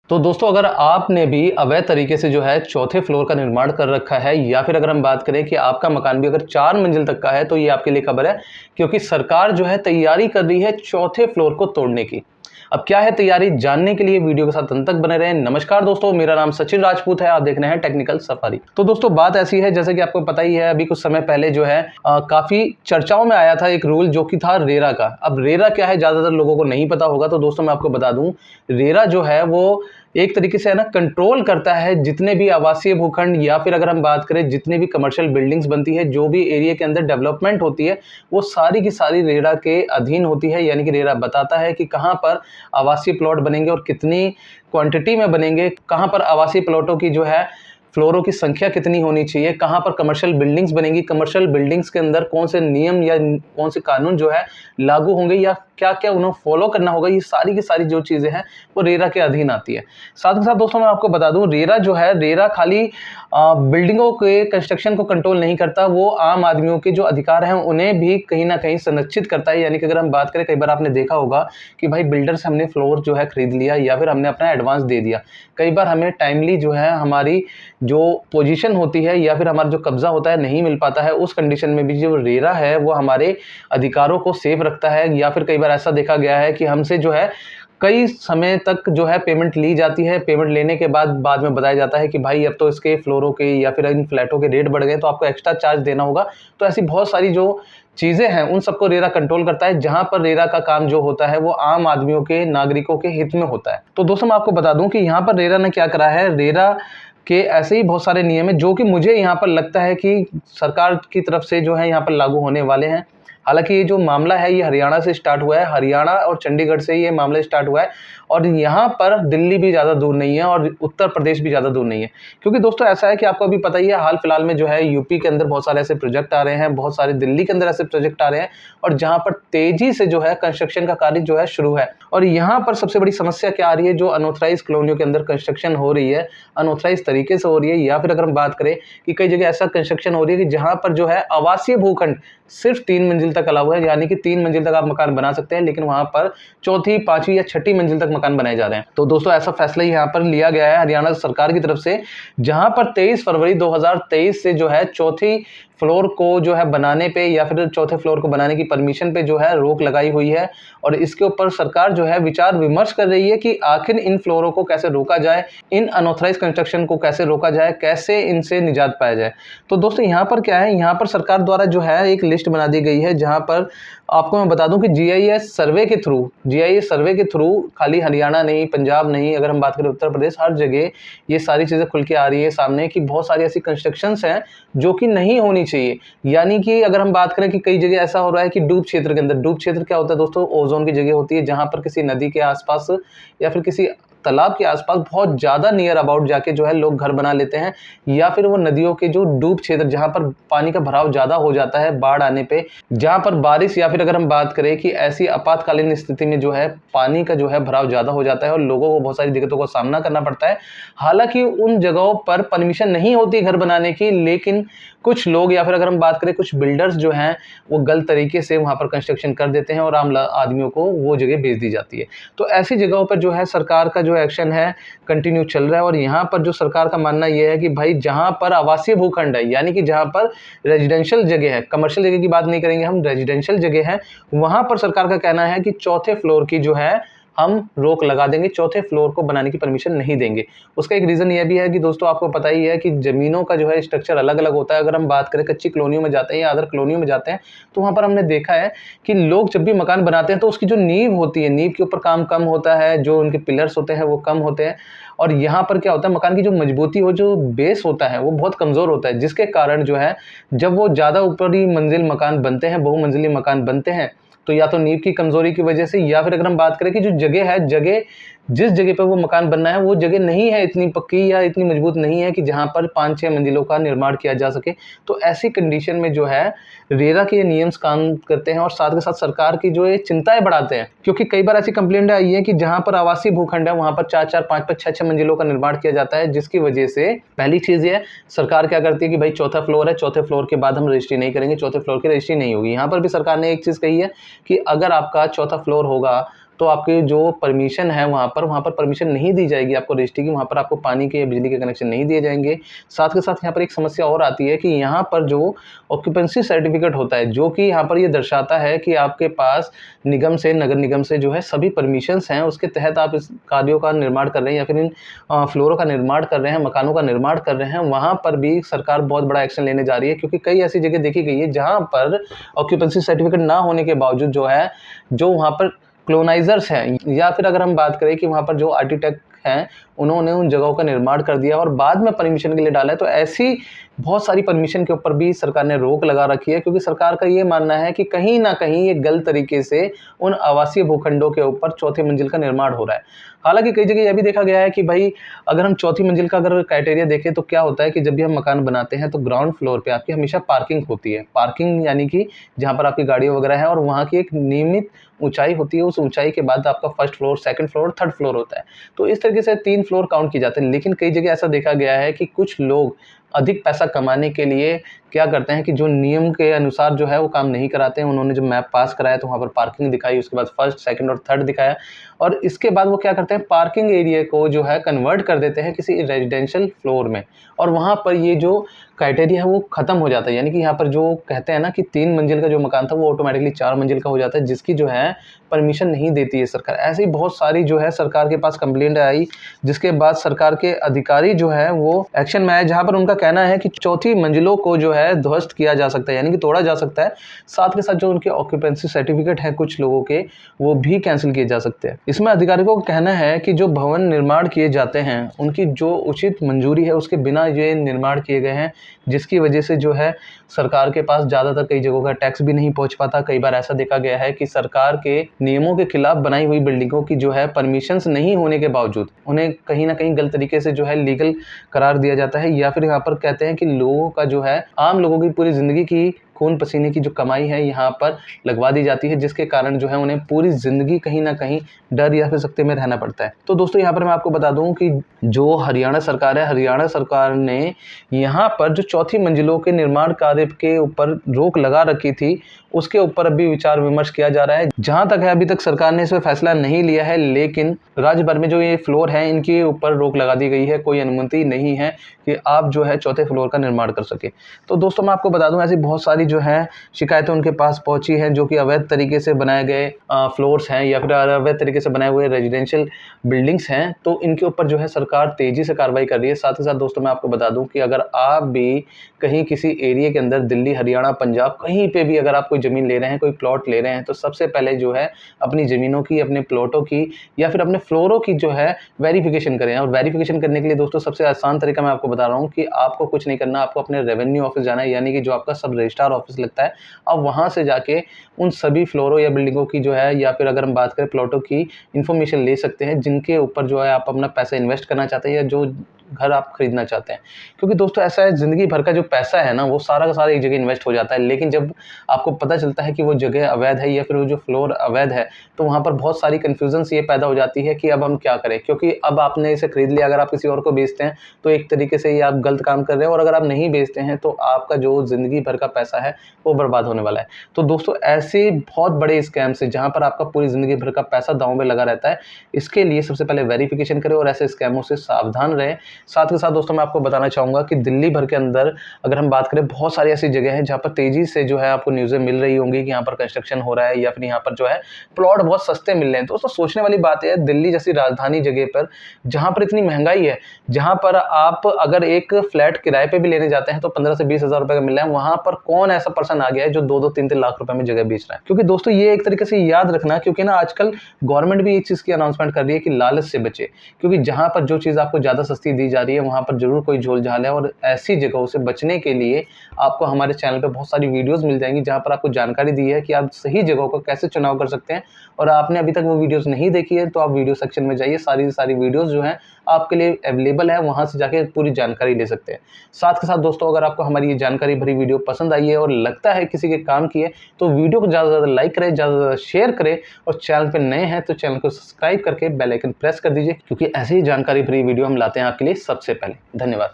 तो दोस्तों अगर आपने भी अवैध तरीके से जो है चौथे फ्लोर का निर्माण कर रखा है या फिर अगर हम बात करें कि आपका मकान भी अगर 4 मंजिल तक का है तो ये आपके लिए खबर है, क्योंकि सरकार जो है तैयारी कर रही है चौथे फ्लोर को तोड़ने की। अब क्या है तैयारी, जानने के लिए वीडियो के साथ अंत तक बने रहें। नमस्कार दोस्तों, मेरा नाम सचिन राजपूत है, आप देख रहे हैं टेक्निकल सफारी। तो दोस्तों बात ऐसी है, जैसे कि आपको पता ही है, अभी कुछ समय पहले जो है काफी चर्चाओं में आया था एक रूल जो कि था रेरा का। अब रेरा क्या है ज्यादातर लोगों को नहीं पता होगा, तो दोस्तों मैं आपको बता दूं, रेरा जो है वो एक तरीके से है ना कंट्रोल करता है जितने भी आवासीय भूखंड या फिर अगर हम बात करें जितने भी कमर्शियल बिल्डिंग्स बनती है, जो भी एरिया के अंदर डेवलपमेंट होती है, वो सारी की सारी रेरा के अधीन होती है। यानी कि रेरा बताता है कि कहाँ पर आवासीय प्लॉट बनेंगे और कितनी क्वांटिटी में बनेंगे, कहाँ पर आवासीय प्लॉटों की जो है फ्लोरों की संख्या कितनी होनी चाहिए, कहाँ पर कमर्शियल बिल्डिंग्स बनेंगी, कमर्शियल बिल्डिंग्स के अंदर कौन से नियम या कौन से कानून जो है लागू होंगे या क्या क्या उन्हें फॉलो करना होगा, ये सारी की सारी जो चीज़ें हैं वो रेरा के अधीन आती है। साथ ही साथ दोस्तों मैं आपको बता दूं, रेरा जो है, रेरा खाली बिल्डिंगों के कंस्ट्रक्शन को कंट्रोल नहीं करता, वो आम आदमियों के जो अधिकार हैं उन्हें भी कहीं ना कहीं संरक्षित करता है। यानी कि अगर हम बात करें, कई बार आपने देखा होगा कि भाई बिल्डर से हमने फ्लोर जो है खरीद लिया या फिर हमने अपना एडवांस दे दिया, कई बार हमें टाइमली जो है हमारी जो पोजीशन होती है या फिर हमारा जो कब्जा होता है नहीं मिल पाता है। उस कंडीशन में भी जो रेरा है वो हमारे अधिकारों को सेफ रखता है। या फिर कई बार ऐसा देखा गया है कि हमसे जो है कई समय तक जो है पेमेंट ली जाती है, पेमेंट लेने के बाद में बताया जाता है कि भाई अब तो इसके फ्लोरों के या फिर इन फ्लैटों के रेट बढ़ गए तो आपको एक्स्ट्रा चार्ज देना होगा। तो ऐसी बहुत सारी जो चीज़ें हैं उन सबको रेरा कंट्रोल करता है, जहां पर रेरा का काम जो होता है वो आम आदमियों के, नागरिकों के हित में होता है। तो दोस्तों मैं आपको बता दूं कि यहाँ पर रेरा ने क्या करा है, रेरा के ऐसे ही बहुत सारे नियम है जो कि मुझे यहाँ पर लगता है कि सरकार की तरफ से जो है यहाँ पर लागू होने वाले हैं। हालांकि ये जो मामला है ये हरियाणा से स्टार्ट हुआ है, हरियाणा और चंडीगढ़ से ये मामला स्टार्ट हुआ है, और यहाँ पर दिल्ली भी ज़्यादा दूर नहीं है और उत्तर प्रदेश भी ज़्यादा दूर नहीं है। क्योंकि दोस्तों ऐसा है कि आपको अभी पता ही है, हाल फिलहाल में जो है यूपी के अंदर बहुत सारे ऐसे प्रोजेक्ट आ रहे हैं, बहुत सारे दिल्ली के अंदर ऐसे प्रोजेक्ट आ रहे हैं, और जहाँ पर तेजी से जो है कंस्ट्रक्शन का कार्य जो है शुरू है। और यहाँ पर सबसे बड़ी समस्या क्या आ रही है, जो अनऑथराइज कॉलोनियों के अंदर कंस्ट्रक्शन हो रही है, अनऑथराइज तरीके से हो रही है, या फिर अगर हम बात करें कि कई जगह ऐसा कंस्ट्रक्शन हो रही है कि जहाँ पर जो है आवासीय भूखंड सिर्फ 3 मंजिल तक अलाउ है। यानी कि 3 मंजिल तक आप मकान बना सकते हैं, लेकिन वहां पर चौथी, पांचवी या छठी मंजिल तक मकान बनाए जा रहे हैं। तो दोस्तों ऐसा फैसला यहाँ पर लिया गया है हरियाणा सरकार की तरफ से, जहां पर 23 फरवरी 2023 से जो है चौथी फ्लोर को जो है बनाने पे या फिर चौथे फ्लोर को बनाने की परमिशन पे जो है रोक लगाई हुई है। और इसके ऊपर सरकार जो है विचार विमर्श कर रही है कि आखिर इन फ्लोरों को कैसे रोका जाए, इन अनऑथराइज कंस्ट्रक्शन को कैसे रोका जाए, कैसे इनसे निजात पाया जाए। तो दोस्तों यहाँ पर क्या है, यहाँ पर सरकार द्वारा जो है एक लिस्ट बना दी गई है, जहाँ पर आपको मैं बता दूं कि जीआईएस सर्वे के थ्रू खाली हरियाणा नहीं, पंजाब नहीं, अगर हम बात करें उत्तर प्रदेश, हर जगह ये सारी चीज़ें खुल के आ रही है सामने कि बहुत सारी ऐसी कंस्ट्रक्शंस हैं जो कि नहीं होनी चाहिए। यानी कि अगर हम बात करें कि कई जगह ऐसा हो रहा है कि डूब क्षेत्र के अंदर, डूब क्षेत्र क्या होता है दोस्तों, ओजोन की जगह होती है, जहां पर किसी नदी के आसपास या फिर किसी तालाब के आसपास बहुत ज्यादा नियर अबाउट जाके जो है लोग घर बना लेते हैं, या फिर वो नदियों के जो डूब क्षेत्र जहां पर पानी का भराव ज्यादा हो जाता है बाढ़ आने पे, जहां पर बारिश या फिर अगर हम बात करें कि ऐसी आपातकालीन स्थिति में जो है पानी का जो है भराव ज्यादा हो जाता है और लोगों को बहुत सारी दिक्कतों का सामना करना पड़ता है। हालांकि उन जगहों पर परमिशन नहीं होती घर बनाने की, लेकिन कुछ लोग या फिर अगर हम बात करें कुछ बिल्डर्स जो हैं वो गलत तरीके से वहां पर कंस्ट्रक्शन कर देते हैं और आम आदमियों को वो जगह बेच दी जाती है। तो ऐसी जगहों पर जो है सरकार का जो एक्शन है कंटिन्यू चल रहा है। और यहाँ पर जो सरकार का मानना यह है कि भाई जहां पर आवासीय भूखंड है, यानी कि जहां पर रेजिडेंशियल जगह है, कमर्शियल जगह की बात नहीं करेंगे हम, रेजिडेंशियल जगह है, वहां पर सरकार का कहना है कि चौथे फ्लोर की जो है हम रोक लगा देंगे, चौथे फ्लोर को बनाने की परमिशन नहीं देंगे। उसका एक रीज़न यह भी है कि दोस्तों आपको पता ही है कि ज़मीनों का जो है स्ट्रक्चर अलग अलग होता है। अगर हम बात करें कच्ची कॉलोनियों में जाते हैं या अदर कॉलोनियों में जाते हैं, तो वहाँ पर हमने देखा है कि लोग जब भी मकान बनाते हैं तो उसकी जो नींव होती है, नींव के ऊपर काम कम होता है, जो उनके पिलर्स होते हैं वो कम होते हैं। और यहाँ पर क्या होता है, मकान की जो मजबूती हो, जो बेस होता है वो बहुत कमज़ोर होता है, जिसके कारण जो है जब वो ज़्यादा ऊपरी मंजिल मकान बनते हैं, बहुमंजिली मकान बनते हैं, तो या तो नींव की कमजोरी की वजह से, या फिर अगर हम बात करें कि जो जगह है, जगह जिस जगह पर वो मकान बनना है वो जगह नहीं है इतनी पक्की या इतनी मजबूत नहीं है कि जहां पर 5-6 मंजिलों का निर्माण किया जा सके। तो ऐसी कंडीशन में जो है रेरा के ये नियम्स काम करते हैं और साथ के साथ सरकार की जो ये चिंताएं बढ़ाते हैं। क्योंकि कई बार ऐसी कंप्लेंट आई है कि जहां पर आवासीय भूखंड है वहां पर 4-4, 5-5, 6-6 मंजिलों का निर्माण किया जाता है, जिसकी वजह से पहली चीज ये सरकार क्या करती है कि भाई चौथा फ्लोर है, चौथे फ्लोर के बाद हम रजिस्ट्री नहीं करेंगे, चौथे फ्लोर की रजिस्ट्री नहीं होगी। यहाँ पर भी सरकार ने एक चीज कही है कि अगर आपका चौथा फ्लोर होगा तो आपके जो परमिशन है वहाँ पर परमिशन नहीं दी जाएगी आपको रजिस्ट्री की, वहाँ पर आपको पानी के या बिजली के कनेक्शन नहीं दिए जाएंगे। साथ के साथ यहाँ पर एक समस्या और आती है कि यहाँ पर जो ऑक्यूपेंसी सर्टिफिकेट होता है, जो कि यहाँ पर ये दर्शाता है कि आपके पास निगम से, नगर निगम से जो है सभी परमिशंस हैं, उसके तहत आप इस कार्यों का निर्माण कर रहे हैं या फिर इन फ्लोरों का निर्माण कर रहे हैं, मकानों का निर्माण कर रहे हैं, वहाँ पर भी सरकार बहुत बड़ा एक्शन लेने जा रही है। क्योंकि कई ऐसी जगह देखी गई है जहाँ पर ऑक्यूपेंसी सर्टिफिकेट ना होने के बावजूद जो है, जो वहाँ पर कॉलोनाइजर्स हैं, या फिर अगर हम बात करें कि वहाँ पर जो आर्किटेक्ट हैं, उन्होंने उन जगहों का निर्माण कर दिया और बाद में परमिशन के लिए डाला है। तो ऐसी बहुत सारी परमिशन के ऊपर भी सरकार ने रोक लगा रखी है, क्योंकि सरकार का ये मानना है कि कहीं ना कहीं ये गलत तरीके से उन आवासीय भूखंडों के ऊपर चौथी मंजिल का निर्माण हो रहा है। हालांकि कई जगह यह भी देखा गया है कि भाई अगर हम चौथी मंजिल का अगर क्राइटेरिया देखें तो क्या होता है कि जब भी हम मकान बनाते हैं तो ग्राउंड फ्लोर पे आपकी हमेशा पार्किंग होती है। पार्किंग यानी कि जहाँ पर आपकी गाड़ियाँ वगैरह है और वहाँ की एक नियमित ऊंचाई होती है, उस ऊंचाई के बाद आपका first floor, second floor, third floor होता है। तो इस तरीके से 3 फ्लोर काउंट किए जाते हैं। लेकिन कई जगह ऐसा देखा गया है कि कुछ लोग अधिक पैसा कमाने के लिए क्या करते हैं कि जो नियम के अनुसार जो है वो काम नहीं कराते हैं। उन्होंने जब मैप पास कराया तो वहाँ पर पार्किंग दिखाई, उसके बाद फर्स्ट, सेकंड और थर्ड दिखाया, और इसके बाद वो क्या करते हैं, पार्किंग एरिया को जो है कन्वर्ट कर देते हैं किसी रेजिडेंशियल फ्लोर में, और वहाँ पर ये जो क्राइटेरिया है वो खत्म हो जाता है। यानी कि यहाँ पर जो कहते हैं ना कि 3 मंजिल का जो मकान था वो ऑटोमेटिकली 4 मंजिल का हो जाता है, जिसकी जो है परमिशन नहीं देती है सरकार। ऐसे ही बहुत सारी जो है सरकार के पास कंप्लेंट आई, जिसके बाद सरकार के अधिकारी जो है वो एक्शन में आए, जहाँ पर उनका कहना है कि चौथी मंजिलों को जो है ध्वस्त किया जा सकता है, यानी कि तोड़ा जा सकता है। साथ के साथ जो उनके ऑक्यूपेंसी सर्टिफिकेट है कुछ लोगों के, वो भी कैंसिल किए जा सकते हैं। इसमें अधिकारियों का कहना है कि जो भवन निर्माण किए जाते हैं उनकी जो उचित मंजूरी है उसके बिना ये निर्माण किए गए हैं, जिसकी वजह से जो है सरकार के पास ज़्यादातर कई जगहों का टैक्स भी नहीं पहुंच पाता। कई बार ऐसा देखा गया है कि सरकार के नियमों के खिलाफ बनाई हुई बिल्डिंगों की जो है परमिशंस नहीं होने के बावजूद उन्हें कहीं ना कहीं गलत तरीके से जो है लीगल करार दिया जाता है, या फिर यहाँ पर कहते हैं कि लोगों का जो है, आम लोगों की पूरी ज़िंदगी की खून पसीने की जो कमाई है यहाँ पर लगवा दी जाती है, जिसके कारण जो है उन्हें पूरी ज़िंदगी कहीं ना कहीं डर या फिर सख्ते में रहना पड़ता है। तो दोस्तों यहाँ पर मैं आपको बता दूं कि जो हरियाणा सरकार है, हरियाणा सरकार ने यहाँ पर जो चौथी मंजिलों के निर्माण कार्य के ऊपर रोक लगा रखी थी, उसके ऊपर अभी विचार विमर्श किया जा रहा है। जहाँ तक है अभी तक सरकार ने इस पर फैसला नहीं लिया है, लेकिन राज्य भर में जो ये फ्लोर है इनके ऊपर रोक लगा दी गई है। कोई अनुमति नहीं है कि आप जो है चौथे फ्लोर का निर्माण कर सके। तो दोस्तों मैं आपको बता दूं, ऐसी बहुत सारी जो है शिकायतें उनके पास पहुंची हैं, जो कि अवैध तरीके से बनाए गए फ्लोर्स हैं या फिर अवैध तरीके से बनाए हुए रेजिडेंशियल बिल्डिंग्स हैं। तो इनके ऊपर जो है सरकार तेजी से कार्रवाई कर रही है। साथ ही साथ दोस्तों मैं आपको बता दूं कि अगर आप भी कहीं किसी एरिया के अंदर दिल्ली, हरियाणा, पंजाब, कहीं पे भी अगर आप कोई ज़मीन ले रहे हैं, कोई प्लॉट ले रहे हैं, तो सबसे पहले जो है अपनी ज़मीनों की, अपने प्लॉटों की या फिर अपने फ्लोरों की जो है वेरिफिकेशन करें। और वेरिफिकेशन करने के लिए दोस्तों सबसे आसान तरीका मैं आपको बता रहा हूँ कि आपको कुछ नहीं करना, आपको अपने रेवेन्यू ऑफिस जाना है, यानी कि जो आपका सब रजिस्ट्रार ऑफिस लगता है। अब वहाँ से जाके उन सभी फ्लोरों या बिल्डिंगों की जो है, या फिर अगर हम बात करें प्लॉटों की, इन्फॉर्मेशन ले सकते हैं, जिनके ऊपर जो है आप अपना पैसा इन्वेस्ट करना चाहते हैं या जो घर आप खरीदना चाहते हैं। क्योंकि दोस्तों ऐसा है, ज़िंदगी भर का जो पैसा है ना वो सारा का सारा एक जगह इन्वेस्ट हो जाता है, लेकिन जब आपको पता चलता है कि वो जगह अवैध है या फिर वो जो फ्लोर अवैध है, तो वहाँ पर बहुत सारी कन्फ्यूजन्स ये पैदा हो जाती है कि अब हम क्या करें। क्योंकि अब आपने इसे खरीद लिया, अगर आप किसी और को बेचते हैं तो एक तरीके से ये आप गलत काम कर रहे हैं, और अगर आप नहीं बेचते हैं तो आपका जो ज़िंदगी भर का पैसा है वो बर्बाद होने वाला है। तो दोस्तों ऐसे बहुत बड़े स्कैम से जहाँ पर आपका पूरी ज़िंदगी भर का पैसा दांव में लगा रहता है, इसके लिए सबसे पहले वेरिफिकेशन करें और ऐसे स्कैमों से सावधान रहें। साथ ही साथ दोस्तों मैं आपको बताना चाहूँगा कि दिल्ली भर के अंदर अगर हम बात करें, बहुत सारी ऐसी जगह है जहाँ पर तेज़ी से जो है आपको न्यूज़ें मिल रही होंगी कि यहाँ पर कंस्ट्रक्शन हो रहा है या फिर यहाँ पर जो है प्लॉट बहुत सस्ते मिल रहे हैं। दोस्तों सोचने वाली बात है, दिल्ली जैसी राजधानी जगह पर जहाँ पर इतनी महंगाई है, जहाँ पर आप अगर एक फ्लैट किराए पे भी लेने जाते हैं तो 15 से 20 हज़ार रुपए का मिल रहा है, वहाँ पर कौन ऐसा पर्सन आ गया है जो 2-2, 3-3 लाख रुपए में जगह बेच रहा है। क्योंकि दोस्तों ये एक तरीके से याद रखना, क्योंकि ना आजकल गवर्नमेंट भी एक चीज़ की अनाउंसमेंट कर रही है कि लालच से बचे, क्योंकि जहाँ पर जो चीज़ आपको ज़्यादा सस्ती दी जा रही है वहाँ पर जरूर कोई झोल झाल है। और ऐसी जगहों से बचने के लिए आपको हमारे चैनल पे बहुत सारी वीडियोस मिल जाएंगी, जहाँ पर आपको जानकारी दी है कि आप सही जगहों का कैसे चुनाव कर सकते हैं। और आपने अभी तक वो वीडियोस नहीं देखी है तो आप वीडियो सेक्शन में जाइए, सारी वीडियोस जो हैं आपके लिए अवेलेबल है, वहाँ से जाके पूरी जानकारी ले सकते हैं। साथ के साथ दोस्तों अगर आपको हमारी ये जानकारी भरी वीडियो पसंद आई है और लगता है किसी के काम की है, तो वीडियो को ज़्यादा से ज़्यादा लाइक करें, ज़्यादा से ज़्यादा शेयर करें, और चैनल पर नए हैं तो चैनल को सब्सक्राइब करके बेल आइकन प्रेस कर दीजिए, क्योंकि ऐसी ही जानकारी भरी वीडियो हम लाते हैं आपके लिए सबसे पहले। धन्यवाद।